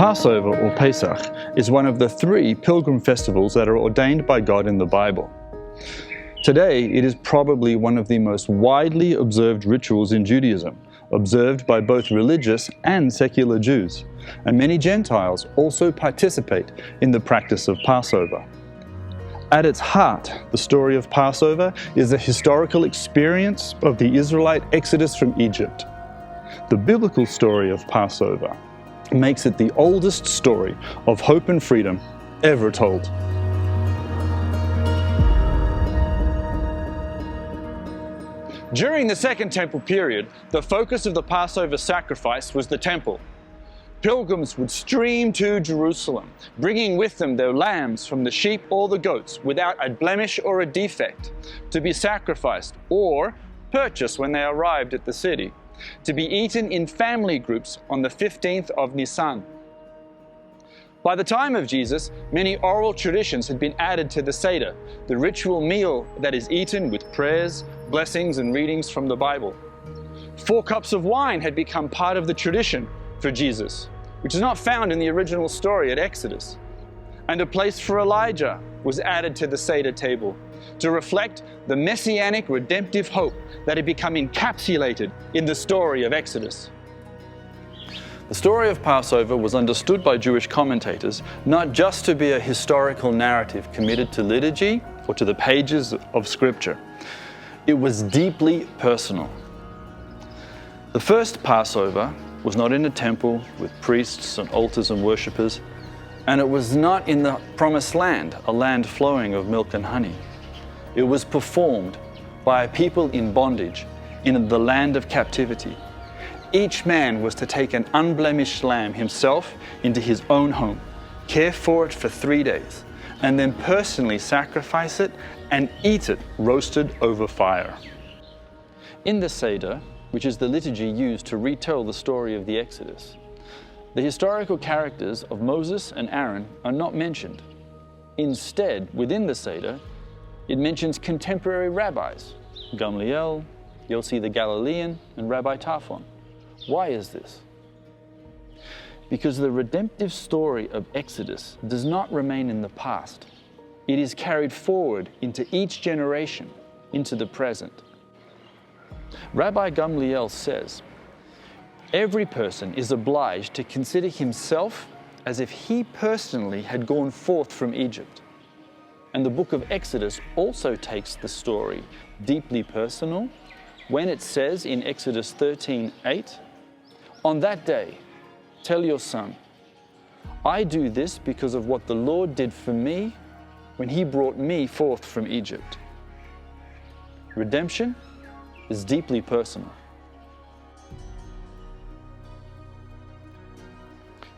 Passover, or Pesach, is one of the 3 pilgrim festivals that are ordained by God in the Bible. Today, it is probably one of the most widely observed rituals in Judaism, observed by both religious and secular Jews, and many Gentiles also participate in the practice of Passover. At its heart, the story of Passover is a historical experience of the Israelite exodus from Egypt. The biblical story of Passover makes it the oldest story of hope and freedom ever told. During the Second Temple period, the focus of the Passover sacrifice was the temple. Pilgrims would stream to Jerusalem, bringing with them their lambs from the sheep or the goats without a blemish or a defect, to be sacrificed or purchased when they arrived at the city, to be eaten in family groups on the 15th of Nisan. By the time of Jesus, many oral traditions had been added to the Seder, the ritual meal that is eaten with prayers, blessings, and readings from the Bible. 4 cups of wine had become part of the tradition for Jesus, which is not found in the original story at Exodus. And a place for Elijah was added to the Seder table to reflect the messianic redemptive hope that had become encapsulated in the story of Exodus. The story of Passover was understood by Jewish commentators not just to be a historical narrative committed to liturgy or to the pages of Scripture. It was deeply personal. The first Passover was not in a temple with priests and altars and worshippers, and it was not in the Promised Land, a land flowing of milk and honey. It was performed by a people in bondage in the land of captivity. Each man was to take an unblemished lamb himself into his own home, care for it for 3 days, and then personally sacrifice it and eat it roasted over fire. In the Seder, which is the liturgy used to retell the story of the Exodus, the historical characters of Moses and Aaron are not mentioned. Instead, within the Seder, it mentions contemporary rabbis, Gamliel, Yossi the Galilean, and Rabbi Tarfon. Why is this? Because the redemptive story of Exodus does not remain in the past. It is carried forward into each generation, into the present. Rabbi Gamliel says, every person is obliged to consider himself as if he personally had gone forth from Egypt. And the book of Exodus also takes the story deeply personal when it says in Exodus 13:8, "On that day, tell your son, I do this because of what the Lord did for me when he brought me forth from Egypt." Redemption is deeply personal.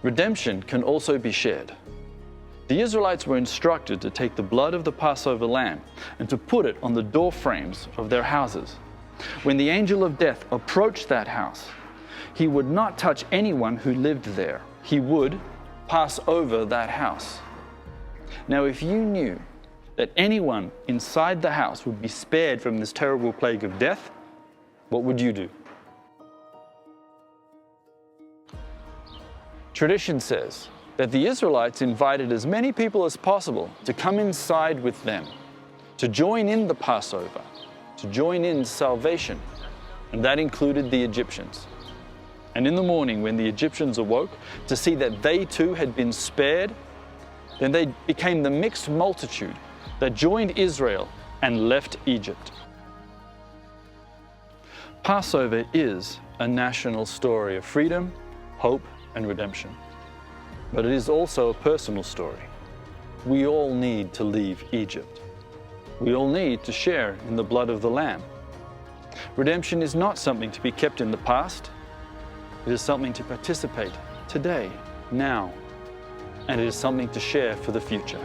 Redemption can also be shared. The Israelites were instructed to take the blood of the Passover lamb and to put it on the door frames of their houses. When the angel of death approached that house, he would not touch anyone who lived there. He would pass over that house. Now, if you knew that anyone inside the house would be spared from this terrible plague of death, what would you do? Tradition says that the Israelites invited as many people as possible to come inside with them, to join in the Passover, to join in salvation, and that included the Egyptians. And in the morning, when the Egyptians awoke to see that they too had been spared, then they became the mixed multitude that joined Israel and left Egypt. Passover is a national story of freedom, hope, and redemption. But it is also a personal story. We all need to leave Egypt. We all need to share in the blood of the Lamb. Redemption is not something to be kept in the past. It is something to participate today, now, and it is something to share for the future.